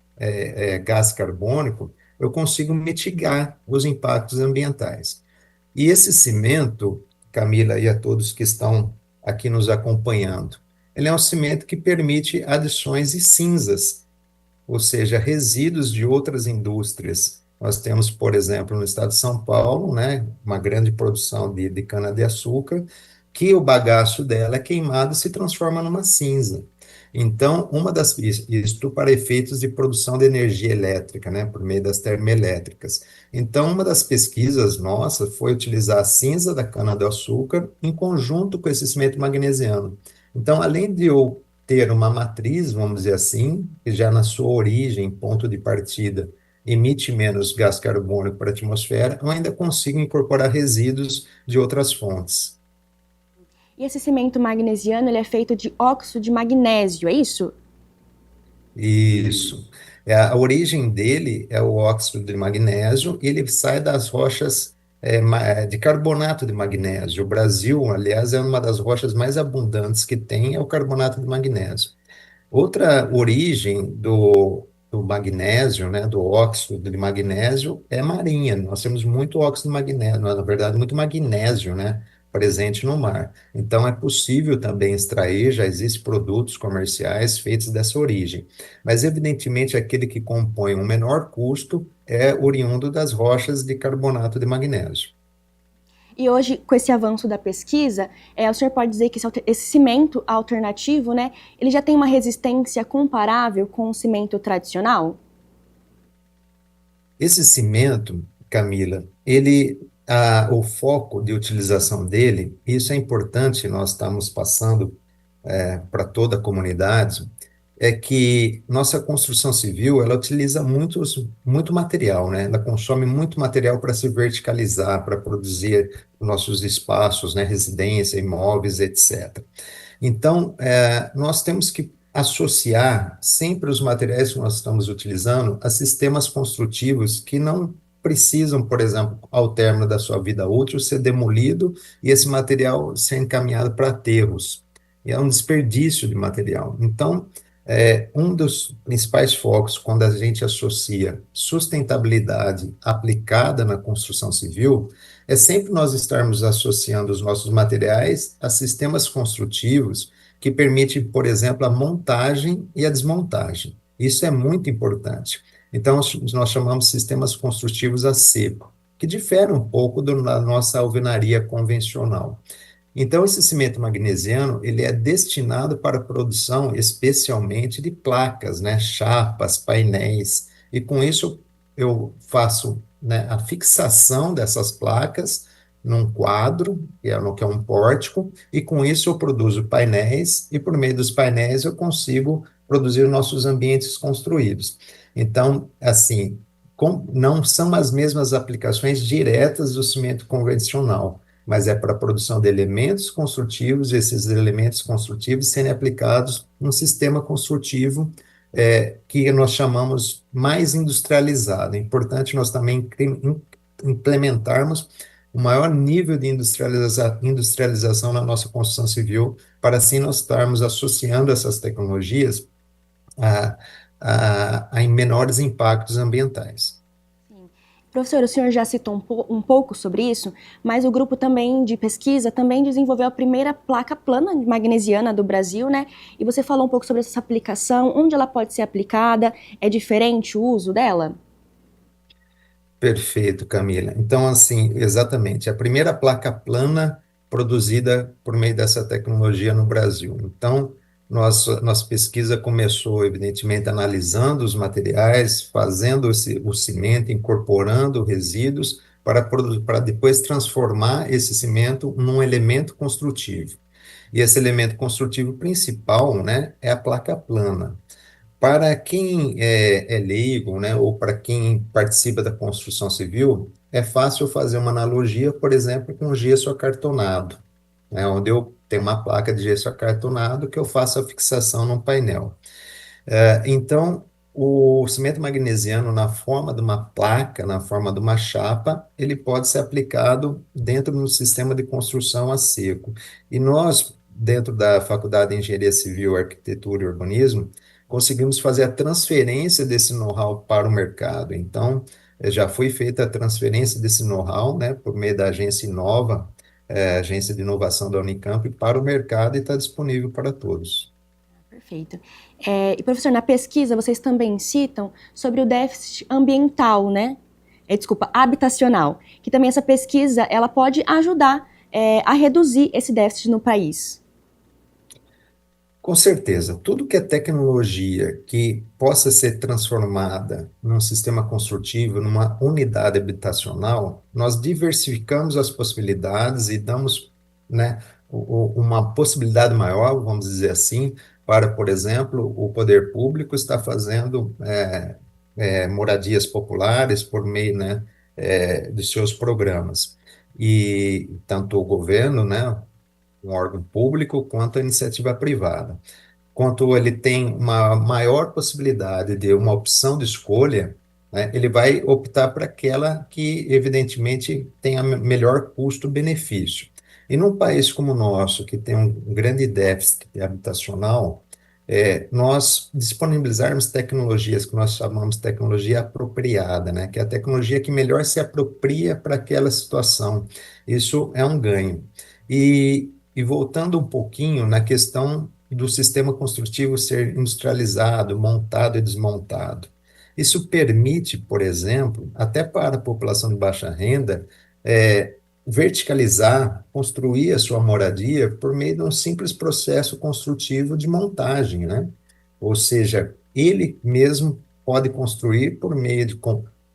F: gás carbônico, eu consigo mitigar os impactos ambientais. E esse cimento, Camila, e a todos que estão aqui nos acompanhando, ele é um cimento que permite adições de cinzas, ou seja, resíduos de outras indústrias. Nós temos, por exemplo, no estado de São Paulo, né, uma grande produção de cana-de-açúcar, que o bagaço dela é queimado e se transforma numa cinza. Então, isto para efeitos de produção de energia elétrica, né, por meio das termoelétricas. Então, uma das pesquisas nossas foi utilizar a cinza da cana-de-açúcar em conjunto com esse cimento magnesiano. Então, além de eu ter uma matriz, vamos dizer assim, que já na sua origem, ponto de partida, emite menos gás carbônico para a atmosfera, eu ainda consigo incorporar resíduos de outras fontes.
B: E esse cimento magnesiano, ele é feito de óxido de magnésio, é isso?
F: Isso. A origem dele é o óxido de magnésio, e ele sai das rochas de carbonato de magnésio. O Brasil, aliás, é uma das rochas mais abundantes que tem, é o carbonato de magnésio. Outra origem do magnésio, né, do óxido de magnésio, é marinha. Nós temos muito óxido de magnésio, na verdade, muito magnésio, né, presente no mar. Então, é possível também extrair, já existem produtos comerciais feitos dessa origem. Mas, evidentemente, aquele que compõe um menor custo é oriundo das rochas de carbonato de magnésio.
B: E hoje, com esse avanço da pesquisa, o senhor pode dizer que esse cimento alternativo, né, ele já tem uma resistência comparável com o cimento tradicional?
F: Esse cimento, Camila, o foco de utilização dele, isso é importante, nós estamos passando para toda a comunidade, é que nossa construção civil, ela utiliza muito material, né? Ela consome muito material para se verticalizar, para produzir nossos espaços, né? Residência, imóveis, etc. Então, nós temos que associar sempre os materiais que nós estamos utilizando a sistemas construtivos que não precisam, por exemplo, ao término da sua vida útil, ser demolido e esse material ser encaminhado para aterros. E é um desperdício de material. Então, um dos principais focos, quando a gente associa sustentabilidade aplicada na construção civil, é sempre nós estarmos associando os nossos materiais a sistemas construtivos que permitem, por exemplo, a montagem e a desmontagem. Isso é muito importante. Então, nós chamamos sistemas construtivos a seco, que diferem um pouco da nossa alvenaria convencional. Então, esse cimento magnesiano, ele é destinado para a produção, especialmente, de placas, né, chapas, painéis, e com isso eu faço, né, a fixação dessas placas num quadro, que é um pórtico, e com isso eu produzo painéis, e por meio dos painéis eu consigo produzir nossos ambientes construídos. Então, assim, não são as mesmas aplicações diretas do cimento convencional, mas é para a produção de elementos construtivos, e esses elementos construtivos serem aplicados num sistema construtivo que nós chamamos mais industrializado. É importante nós também implementarmos o maior nível de industrialização na nossa construção civil, para assim nós estarmos associando essas tecnologias a menores impactos ambientais.
B: Professor, o senhor já citou um pouco sobre isso, mas o grupo também de pesquisa também desenvolveu a primeira placa plana magnesiana do Brasil, né? E você falou um pouco sobre essa aplicação, onde ela pode ser aplicada, é diferente o uso dela?
F: Perfeito, Camila. Então, assim, exatamente, a primeira placa plana produzida por meio dessa tecnologia no Brasil. Então, nossa pesquisa começou, evidentemente, analisando os materiais, fazendo o cimento, incorporando resíduos, para depois transformar esse cimento num elemento construtivo. E esse elemento construtivo principal, né, é a placa plana. Para quem é leigo, né, ou para quem participa da construção civil, é fácil fazer uma analogia, por exemplo, com gesso acartonado, né, onde eu tenho uma placa de gesso acartonado que eu faço a fixação num painel. Então, o cimento magnesiano, na forma de uma placa, na forma de uma chapa, ele pode ser aplicado dentro do sistema de construção a seco. E nós, dentro da Faculdade de Engenharia Civil, Arquitetura e Urbanismo, conseguimos fazer a transferência desse know-how para o mercado. Então, já foi feita a transferência desse know-how, né, por meio da agência Inova, agência de inovação da Unicamp, para o mercado, e está disponível para todos.
B: Perfeito. E, professor, na pesquisa vocês também citam sobre o déficit ambiental, né? Habitacional, que também essa pesquisa ela pode ajudar a reduzir esse déficit no país.
F: Com certeza, tudo que é tecnologia que possa ser transformada num sistema construtivo, numa unidade habitacional, nós diversificamos as possibilidades e damos, né, uma possibilidade maior, vamos dizer assim, para, por exemplo, o poder público estar fazendo moradias populares por meio, né, de seus programas. E tanto o governo, né, um órgão público, quanto a iniciativa privada. Quanto ele tem uma maior possibilidade de uma opção de escolha, né, ele vai optar por aquela que, evidentemente, tem a melhor custo-benefício. E num país como o nosso, que tem um grande déficit habitacional, nós disponibilizarmos tecnologias que nós chamamos de tecnologia apropriada, né, que é a tecnologia que melhor se apropria para aquela situação. Isso é um ganho. E voltando um pouquinho na questão do sistema construtivo ser industrializado, montado e desmontado. Isso permite, por exemplo, até para a população de baixa renda, verticalizar, construir a sua moradia por meio de um simples processo construtivo de montagem, né? Ou seja, ele mesmo pode construir por meio de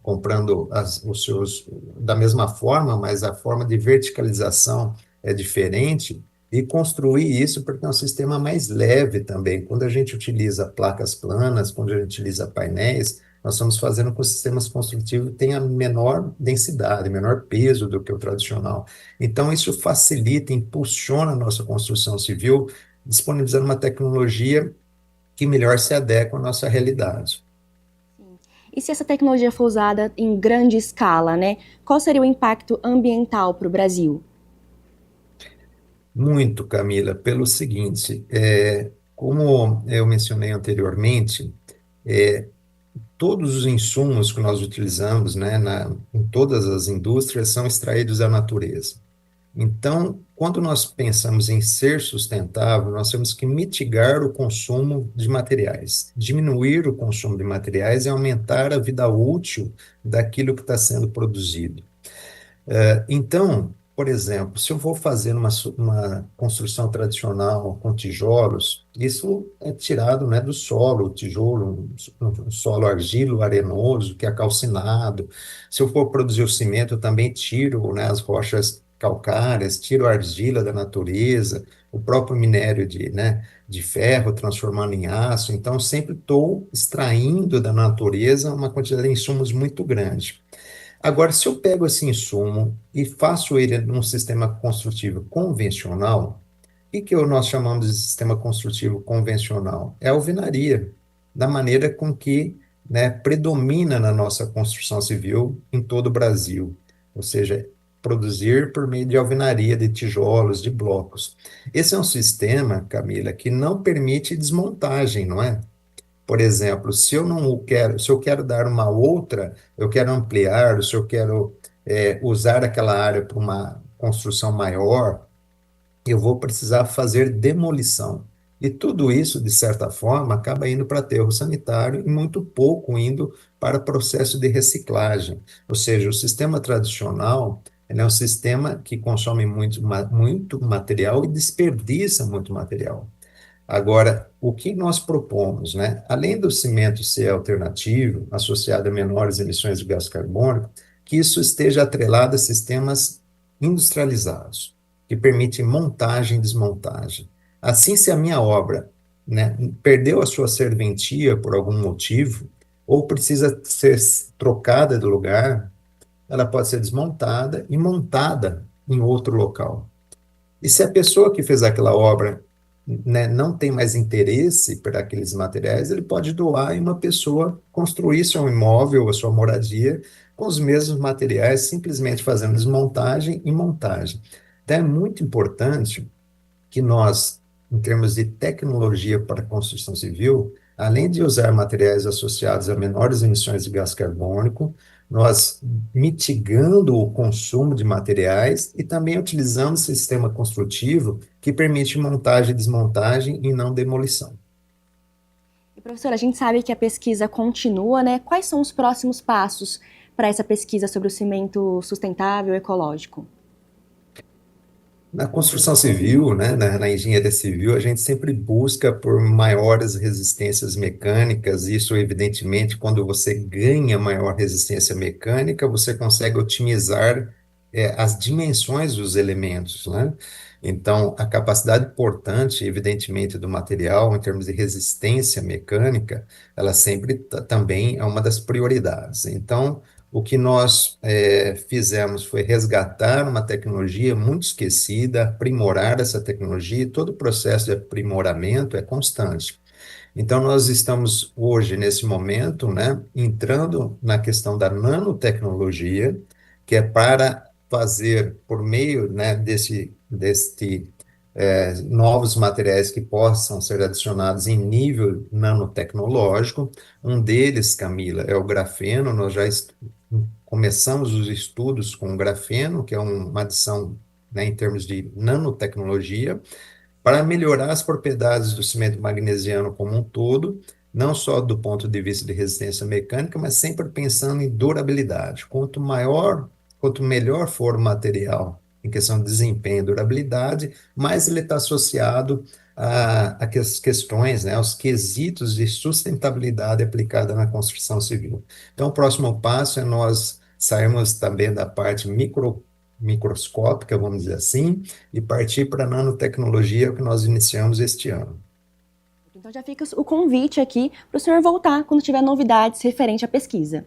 F: comprando os seus da mesma forma, mas a forma de verticalização é diferente, e construir isso porque é um sistema mais leve também. Quando a gente utiliza placas planas, quando a gente utiliza painéis, nós estamos fazendo com que os sistemas construtivos tenham menor densidade, menor peso do que o tradicional. Então, isso facilita, impulsiona a nossa construção civil, disponibilizando uma tecnologia que melhor se adequa à nossa realidade.
B: E se essa tecnologia for usada em grande escala, né? Qual seria o impacto ambiental para o Brasil?
F: Muito, Camila, pelo seguinte, como eu mencionei anteriormente, todos os insumos que nós utilizamos, né, em todas as indústrias são extraídos da natureza. Então, quando nós pensamos em ser sustentável, nós temos que mitigar o consumo de materiais, diminuir o consumo de materiais e aumentar a vida útil daquilo que está sendo produzido. Então, por exemplo, se eu vou fazer uma construção tradicional com tijolos, isso é tirado, né, do solo, o tijolo, um solo argilo-arenoso, que é calcinado. Se eu for produzir o cimento, eu também tiro, né, as rochas calcárias, tiro a argila da natureza, o próprio minério de ferro, transformando em aço. Então, sempre estou extraindo da natureza uma quantidade de insumos muito grande. Agora, se eu pego esse insumo e faço ele num sistema construtivo convencional, o que nós chamamos de sistema construtivo convencional? É a alvenaria, da maneira com que, né, predomina na nossa construção civil em todo o Brasil. Ou seja, produzir por meio de alvenaria, de tijolos, de blocos. Esse é um sistema, Camila, que não permite desmontagem, não é? Por exemplo, se eu quero dar uma outra, eu quero ampliar, se eu quero usar aquela área para uma construção maior, eu vou precisar fazer demolição. E tudo isso, de certa forma, acaba indo para aterro sanitário e muito pouco indo para processo de reciclagem. Ou seja, o sistema tradicional é um sistema que consome muito material e desperdiça muito material. Agora, o que nós propomos, né? Além do cimento ser alternativo, associado a menores emissões de gás carbônico, que isso esteja atrelado a sistemas industrializados, que permitem montagem e desmontagem. Assim, se a minha obra, né, perdeu a sua serventia por algum motivo, ou precisa ser trocada do lugar, ela pode ser desmontada e montada em outro local. E se a pessoa que fez aquela obra, né, não tem mais interesse por aqueles materiais, ele pode doar e uma pessoa construir seu imóvel, a sua moradia, com os mesmos materiais, simplesmente fazendo desmontagem e montagem. Então, é muito importante que nós, em termos de tecnologia para a construção civil, além de usar materiais associados a menores emissões de gás carbônico, nós mitigando o consumo de materiais e também utilizando o sistema construtivo que permite montagem e desmontagem e não demolição.
B: E, professora, a gente sabe que a pesquisa continua, né? Quais são os próximos passos para essa pesquisa sobre o cimento sustentável e ecológico?
F: Na construção civil, né, na engenharia civil, a gente sempre busca por maiores resistências mecânicas. Isso, evidentemente, quando você ganha maior resistência mecânica, você consegue otimizar as dimensões dos elementos, né? Então, a capacidade portante, evidentemente, do material, em termos de resistência mecânica, ela sempre também é uma das prioridades. Então, o que nós fizemos foi resgatar uma tecnologia muito esquecida, aprimorar essa tecnologia, e todo o processo de aprimoramento é constante. Então, nós estamos hoje, nesse momento, né, entrando na questão da nanotecnologia, que é para fazer, por meio, né, novos materiais que possam ser adicionados em nível nanotecnológico. Um deles, Camila, é o grafeno. Nós já começamos os estudos com o grafeno, que é uma adição, né, em termos de nanotecnologia, para melhorar as propriedades do cimento magnesiano como um todo, não só do ponto de vista de resistência mecânica, mas sempre pensando em durabilidade. Quanto melhor for o material em questão de desempenho e durabilidade, mais ele está associado às questões, né, aos quesitos de sustentabilidade aplicada na construção civil. Então, o próximo passo é nós sairmos também da parte microscópica, vamos dizer assim, e partir para a nanotecnologia que nós iniciamos este ano.
B: Então já fica o convite aqui para o senhor voltar quando tiver novidades referente à pesquisa.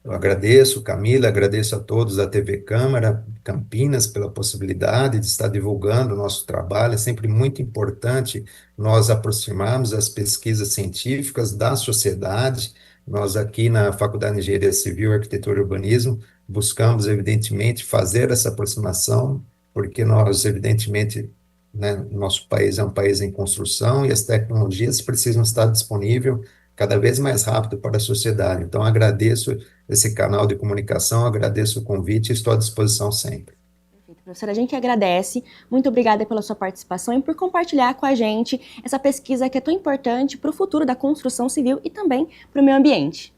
F: Eu agradeço, Camila, agradeço a todos da TV Câmara Campinas pela possibilidade de estar divulgando o nosso trabalho. É sempre muito importante nós aproximarmos as pesquisas científicas da sociedade. Nós aqui na Faculdade de Engenharia Civil, Arquitetura e Urbanismo buscamos, evidentemente, fazer essa aproximação, porque nós, evidentemente, né, nosso país é um país em construção e as tecnologias precisam estar disponíveis cada vez mais rápido para a sociedade. Então, agradeço esse canal de comunicação, agradeço o convite e estou à disposição sempre.
B: Perfeito, professora, a gente agradece. Muito obrigada pela sua participação e por compartilhar com a gente essa pesquisa que é tão importante para o futuro da construção civil e também para o meio ambiente.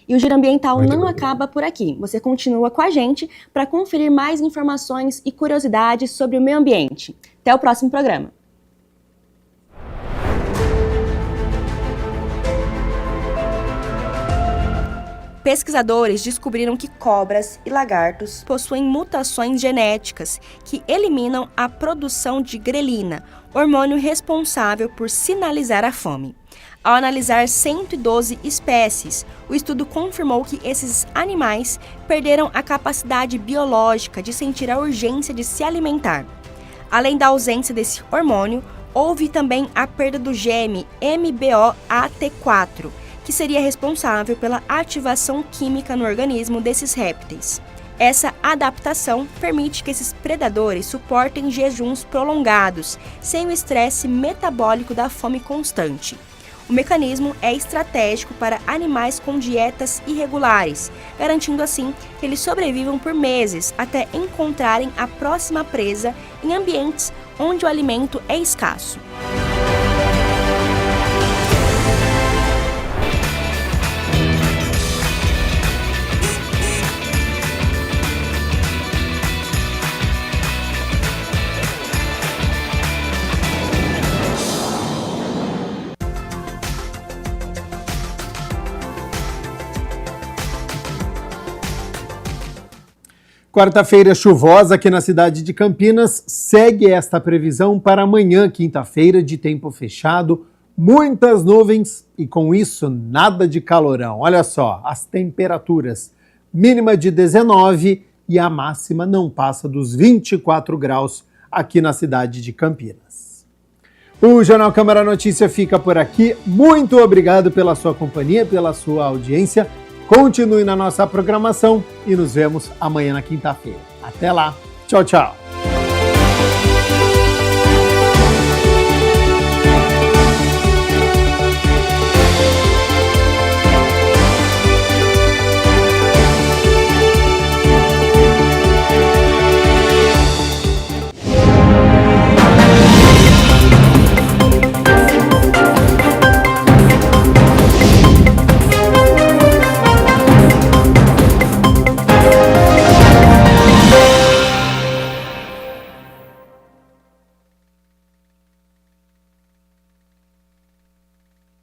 B: E o Giro Ambiental não acaba por aqui. Você continua com a gente para conferir mais informações e curiosidades sobre o meio ambiente. Até o próximo programa. Pesquisadores descobriram que cobras e lagartos possuem mutações genéticas que eliminam a produção de grelina, hormônio responsável por sinalizar a fome. Ao analisar 112 espécies, o estudo confirmou que esses animais perderam a capacidade biológica de sentir a urgência de se alimentar. Além da ausência desse hormônio, houve também a perda do gene MBOAT4, que seria responsável pela ativação química no organismo desses répteis. Essa adaptação permite que esses predadores suportem jejuns prolongados, sem o estresse metabólico da fome constante. O mecanismo é estratégico para animais com dietas irregulares, garantindo assim que eles sobrevivam por meses até encontrarem a próxima presa em ambientes onde o alimento é escasso.
E: Quarta-feira chuvosa aqui na cidade de Campinas. Segue esta previsão para amanhã, quinta-feira, de tempo fechado, muitas nuvens e com isso nada de calorão. Olha só, as temperaturas mínima de 19 e a máxima não passa dos 24 graus aqui na cidade de Campinas. O Jornal Câmara Notícia fica por aqui. Muito obrigado pela sua companhia, pela sua audiência. Continue na nossa programação e nos vemos amanhã na quinta-feira. Até lá. Tchau, tchau.